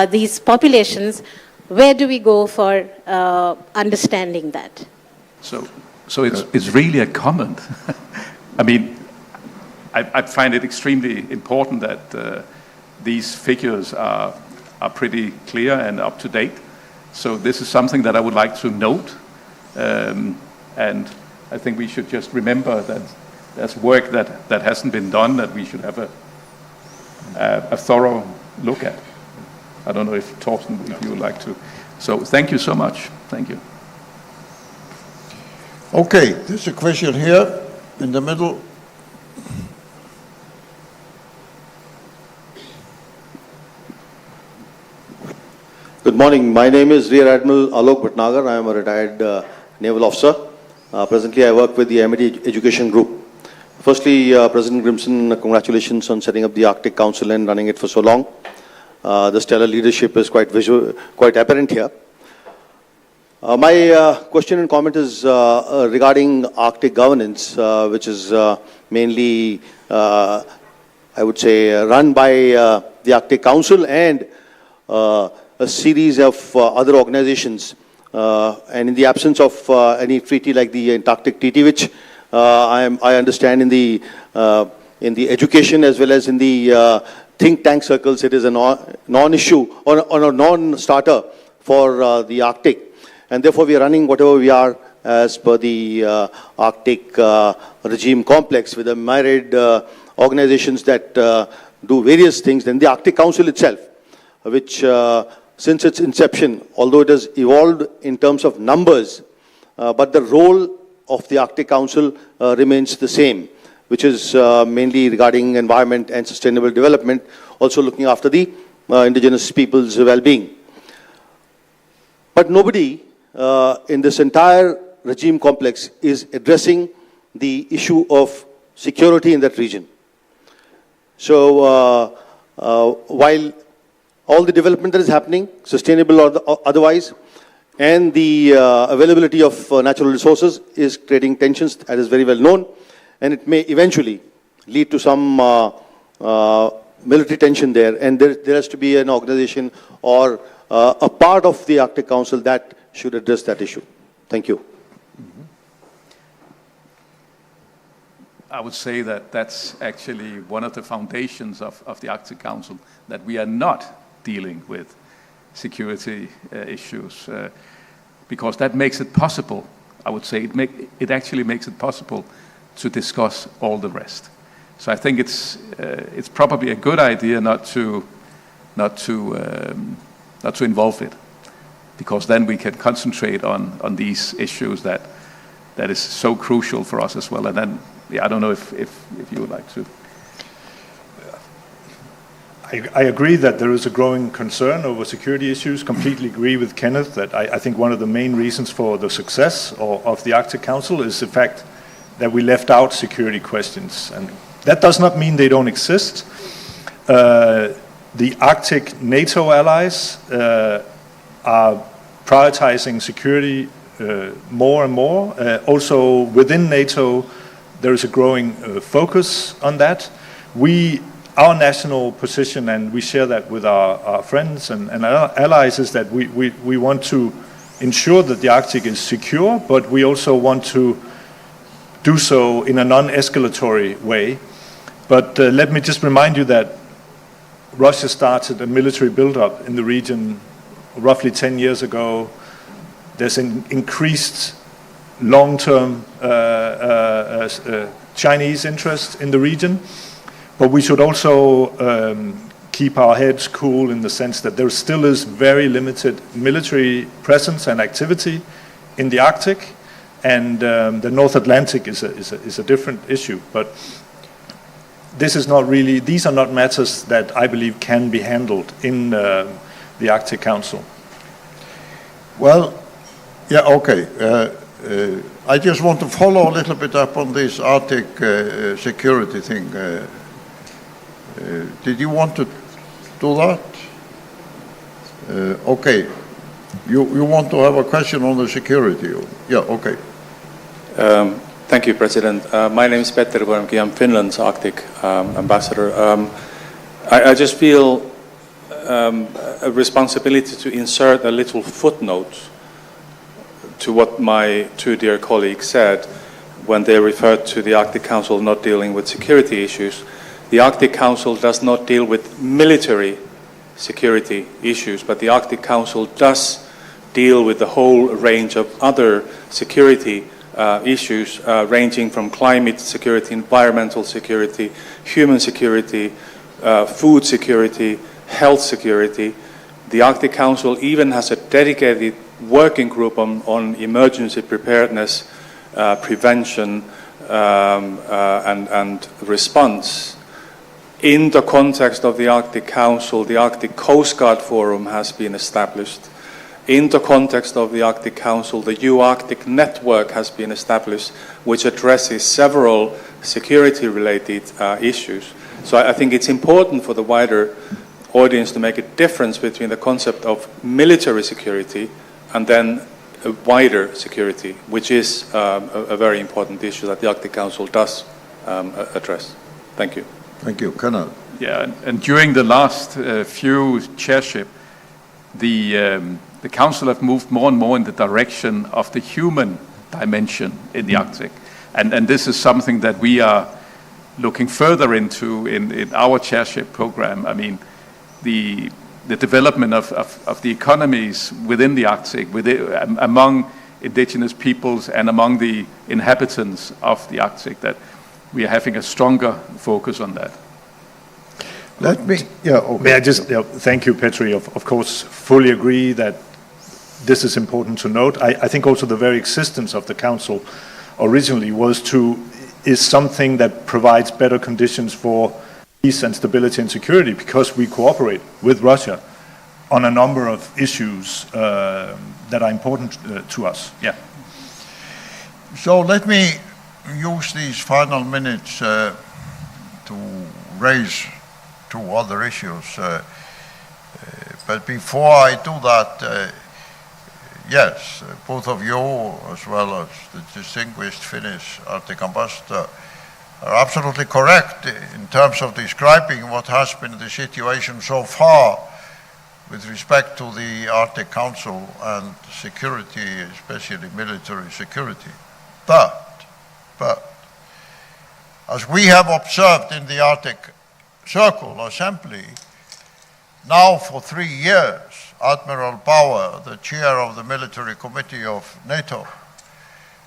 these populations, where do we go for understanding that? So it's really a comment. I mean, I find it extremely important that these figures are pretty clear and up to date. So this is something that I would like to note, and I think we should just remember that there's work that hasn't been done that we should have a thorough look at. I don't know if Torsten, if you would like to. So thank you so much. Thank you. Okay, there's a question here in the middle. Good morning. My name is Rear Admiral Alok Bhatnagar. I am a retired naval officer. Presently, I work with the MIT Education Group. Firstly, President Grímsson, congratulations on setting up the Arctic Council and running it for so long. The stellar leadership is quite apparent here. My question and comment is regarding Arctic governance, which is mainly, I would say, run by the Arctic Council and a series of other organizations. And in the absence of any treaty like the Antarctic Treaty, which I understand in the education as well as in the think tank circles, it is a non-issue or a non-starter for the Arctic. And therefore, we are running whatever we are as per the Arctic regime complex with the myriad organizations that do various things. Then the Arctic Council itself, which since its inception, although it has evolved in terms of numbers, but the role of the Arctic Council remains the same, which is mainly regarding environment and sustainable development, also looking after the indigenous people's well-being. But nobody in this entire regime complex is addressing the issue of security in that region. So while all the development that is happening, sustainable or otherwise, and the availability of natural resources is creating tensions, that is very well known, and it may eventually lead to some military tension there, and there has to be an organization or a part of the Arctic Council that should address that issue. Thank you. I would say that that's actually one of the foundations of the Arctic Council, that we are not dealing with security issues, because that makes it possible. I would say it actually makes it possible to discuss all the rest. So I think it's probably a good idea not to involve it, because then we can concentrate on these issues that is so crucial for us as well. And then, I don't know if you would like to. I agree that there is a growing concern over security issues. Completely agree with Kenneth that I think one of the main reasons for the success of the Arctic Council is the fact that we left out security questions. And that does not mean they don't exist. The Arctic NATO allies are prioritizing security more and more. Also within NATO, there is a growing focus on that. Our national position, and we share that with our friends and our allies, is that we want to ensure that the Arctic is secure, but we also want to do so in a non-escalatory way. But let me just remind you that Russia started a military build-up in the region roughly 10 years ago. There's an increased long-term Chinese interest in the region. But we should also keep our heads cool in the sense that there still is very limited military presence and activity in the Arctic, and the North Atlantic is a different issue. But these are not matters that I believe can be handled in the Arctic Council. Well, yeah, okay. I just want to follow a little bit up on this Arctic security thing. Did you want to do that? Okay. You want to have a question on the security? Yeah, okay. Thank you, President. My name is Petter Võrmki. I'm Finland's Arctic ambassador. I just feel a responsibility to insert a little footnote to what my two dear colleagues said when they referred to the Arctic Council not dealing with security issues. The Arctic Council does not deal with military security issues, but the Arctic Council does deal with the whole range of other security issues, ranging from climate security, environmental security, human security, food security, health security. The Arctic Council even has a dedicated working group on emergency preparedness, prevention, and response. In the context of the Arctic Council, the Arctic Coast Guard Forum has been established. In the context of the Arctic Council, the EU-Arctic Network has been established, which addresses several security-related issues. So I think it's important for the wider audience to make a difference between the concept of military security and then a wider security, which is a very important issue that the Arctic Council does address. Thank you. Thank you. Kenneth. Yeah, and during the last few chairship, the Council have moved more and more in the direction of the human dimension in the Arctic. And this is something that we are looking further into in our chairship program. I mean, the development of the economies within the Arctic, among indigenous peoples and among the inhabitants of the Arctic, that we are having a stronger focus on that. Let me, yeah, okay. May I just, thank you, Petri, of course, fully agree that this is important to note. I think also the very existence of the Council originally is something that provides better conditions for peace and stability and security, because we cooperate with Russia on a number of issues that are important to us. Yeah. So let me use these final minutes to raise two other issues. But before I do that, yes, both of you, as well as the distinguished Finnish Arctic ambassador, are absolutely correct in terms of describing what has been the situation so far with respect to the Arctic Council and security, especially military security. But, as we have observed in the Arctic Circle Assembly, now for 3 years, Admiral Bauer, the chair of the Military Committee of NATO,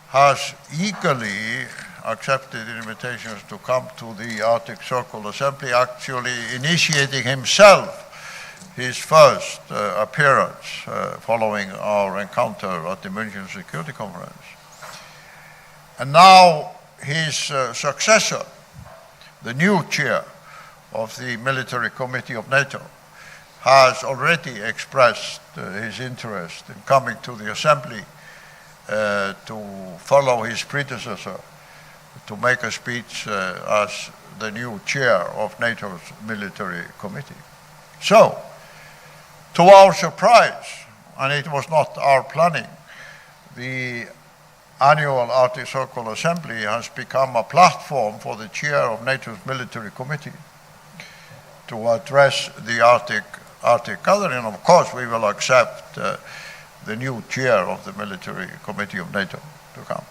has eagerly accepted invitations to come to the Arctic Circle Assembly, actually initiating himself his first appearance following our encounter at the München Security Conference. And now his successor, the new chair of the Military Committee of NATO, has already expressed his interest in coming to the Assembly to follow his predecessor, to make a speech as the new chair of NATO's Military Committee. So, to our surprise, and it was not our planning, the annual Arctic Circle Assembly has become a platform for the chair of NATO's Military Committee to address the Arctic gathering. Of course, we will accept the new chair of the Military Committee of NATO to come.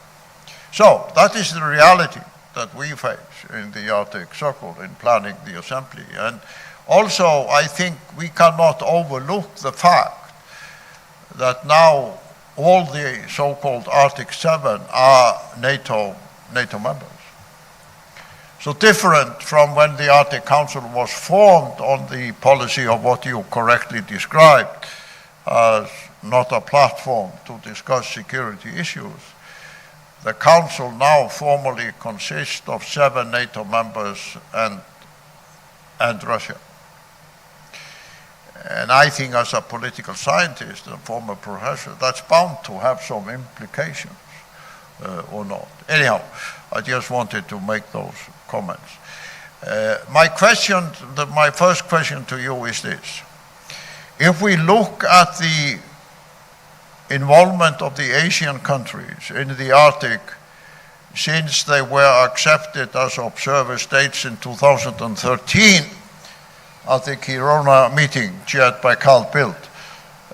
So that is the reality that we face in the Arctic Circle in planning the Assembly. And also, I think we cannot overlook the fact that now all the so-called Arctic 7 are NATO members. So different from when the Arctic Council was formed on the policy of what you correctly described as not a platform to discuss security issues. The Council now formally consists of 7 NATO members and Russia. And I think as a political scientist and former professor, that's bound to have some implications or not. Anyhow, I just wanted to make those comments. My first question to you is this. If we look at the involvement of the Asian countries in the Arctic since they were accepted as observer states in 2013, at the Kiruna meeting chaired by Carl Bildt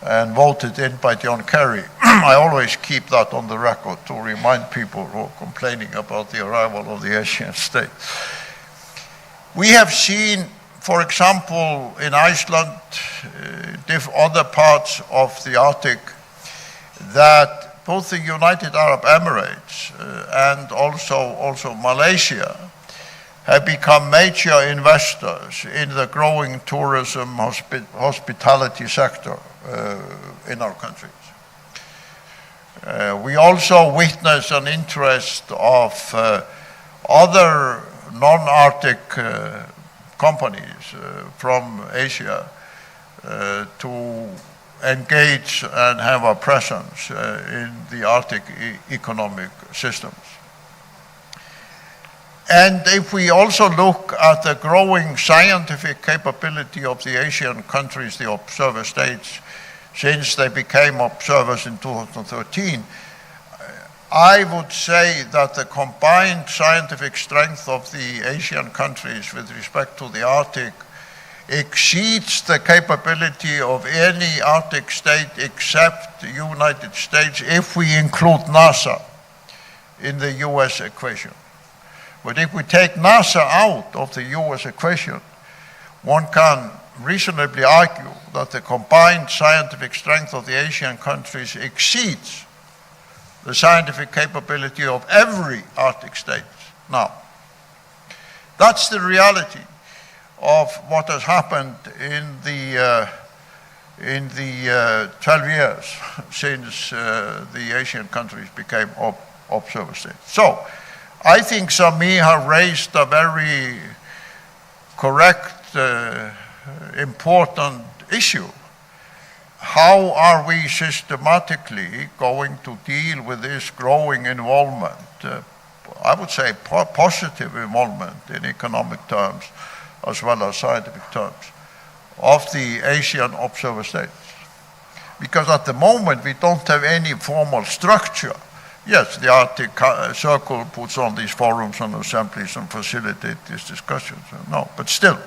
and voted in by John Kerry. I always keep that on the record to remind people who are complaining about the arrival of the Asian states. We have seen, for example, in Iceland, other parts of the Arctic, that both the United Arab Emirates and also Malaysia have become major investors in the growing tourism hospitality sector in our countries. We also witness an interest of other non-Arctic companies from Asia to engage and have a presence in the Arctic economic systems. And if we also look at the growing scientific capability of the Asian countries, the observer states, since they became observers in 2013, I would say that the combined scientific strength of the Asian countries with respect to the Arctic exceeds the capability of any Arctic state except the United States if we include NASA in the US equation. But if we take NASA out of the US equation, one can reasonably argue that the combined scientific strength of the Asian countries exceeds the scientific capability of every Arctic state now. That's the reality of what has happened in the 12 years since the Asian countries became observer states. So, I think Samir has raised a very correct, important issue. How are we systematically going to deal with this growing involvement, I would say positive involvement in economic terms as well as scientific terms, of the Asian observer states? Because at the moment we don't have any formal structure. Yes, the Arctic Circle puts on these forums and assemblies and facilitate these discussions. No, but still,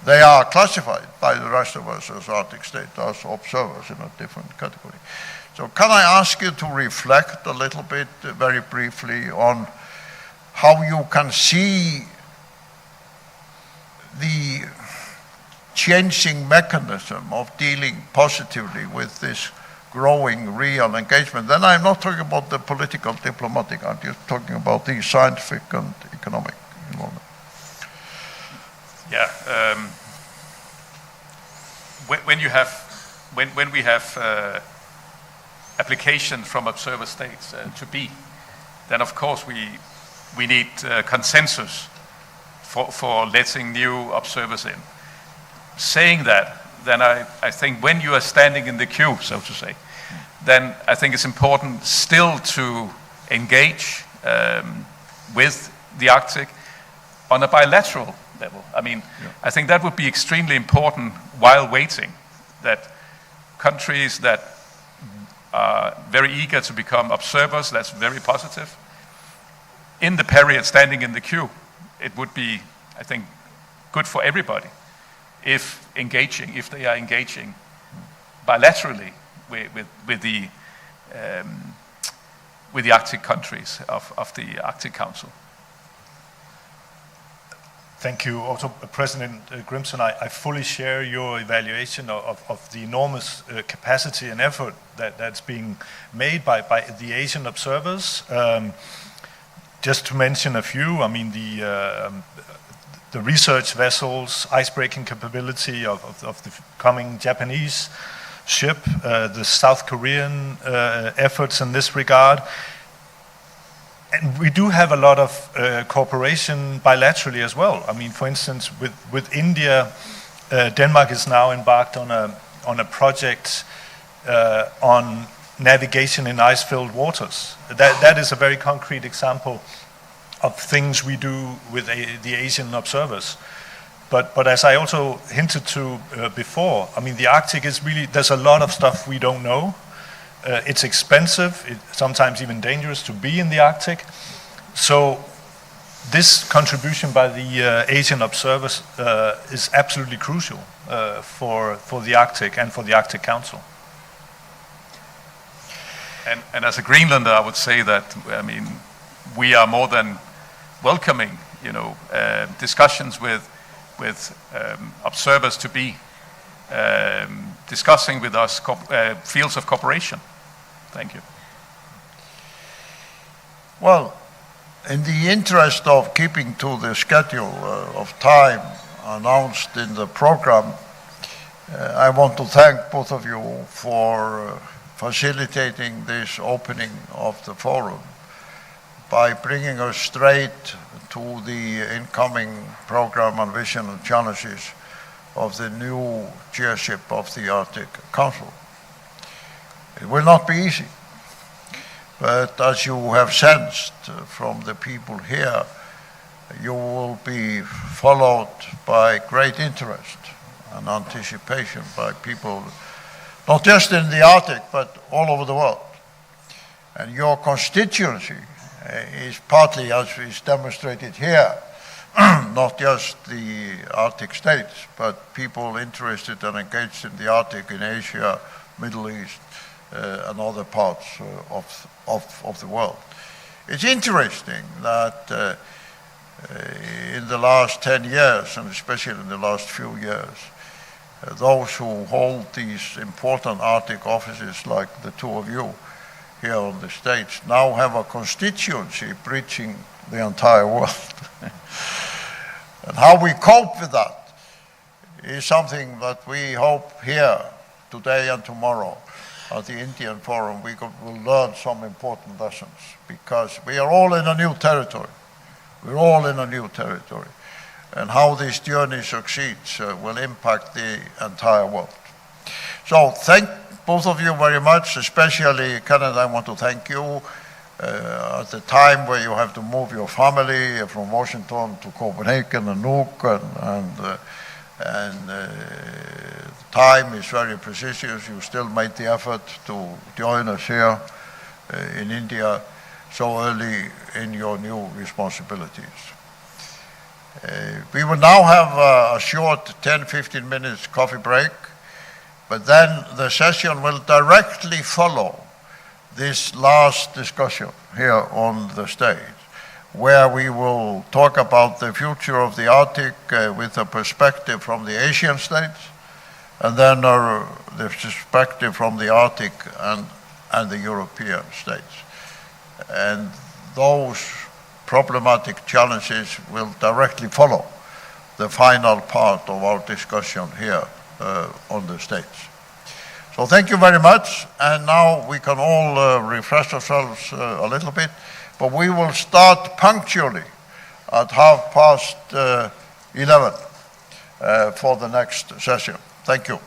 they are classified by the rest of us as Arctic states, as observers in a different category. So can I ask you to reflect a little bit, very briefly, on how you can see the changing mechanism of dealing positively with this growing real engagement? Then I'm not talking about the political, diplomatic, I'm just talking about the scientific and economic involvement. Yeah, when we have applications from observer states to be, then of course we need consensus for letting new observers in. Saying that, then I think when you are standing in the queue, so to say, then I think it's important still to engage with the Arctic on a bilateral level. I mean, I think that would be extremely important while waiting, that countries that are very eager to become observers, that's very positive. In the period standing in the queue, it would be, I think, good for everybody if they are engaging bilaterally with the Arctic countries of the Arctic Council. Thank you. Also, President Grímsson, I fully share your evaluation of the enormous capacity and effort that's being made by the Asian observers. Just to mention a few, I mean, the research vessels, icebreaking capability of the coming Japanese ship, the South Korean efforts in this regard. And we do have a lot of cooperation bilaterally as well. I mean, for instance, with India, Denmark is now embarked on a project on navigation in ice-filled waters. That is a very concrete example of things we do with the Asian observers. But as I also hinted to before, I mean, the Arctic is really, there's a lot of stuff we don't know. It's expensive, sometimes even dangerous to be in the Arctic. So this contribution by the Asian observers is absolutely crucial for the Arctic and for the Arctic Council. And as a Greenlander, I would say that, I mean, we are more than welcoming, discussions with observers to be discussing with us fields of cooperation. Thank you. Well, in the interest of keeping to the schedule of time announced in the program, I want to thank both of you for facilitating this opening of the forum by bringing us straight to the incoming program on vision and challenges of the new chairship of the Arctic Council. It will not be easy, but as you have sensed from the people here, you will be followed by great interest and anticipation by people, not just in the Arctic, but all over the world. And your constituency is partly, as is demonstrated here, not just the Arctic states, but people interested and engaged in the Arctic in Asia, Middle East, and other parts of the world. It's interesting that in the last 10 years, and especially in the last few years, those who hold these important Arctic offices, like the two of you here on the stage, now have a constituency reaching the entire world. And how we cope with that is something that we hope here today and tomorrow at the Indian Forum will learn some important lessons, because we are all in a new territory. We're all in a new territory. And how this journey succeeds will impact the entire world. So thank both of you very much, especially Kenneth, I want to thank you at the time where you have to move your family from Washington to Copenhagen and Nuuk, and time is very precious. You still made the effort to join us here in India so early in your new responsibilities. We will now have a short 10-15 minutes coffee break, but then the session will directly follow this last discussion here on the stage, where we will talk about the future of the Arctic with a perspective from the Asian states, and then the perspective from the Arctic and the European states. And those problematic challenges will directly follow the final part of our discussion here on the stage. So thank you very much, and now we can all refresh ourselves a little bit, but we will start punctually at 11:30 for the next session. Thank you.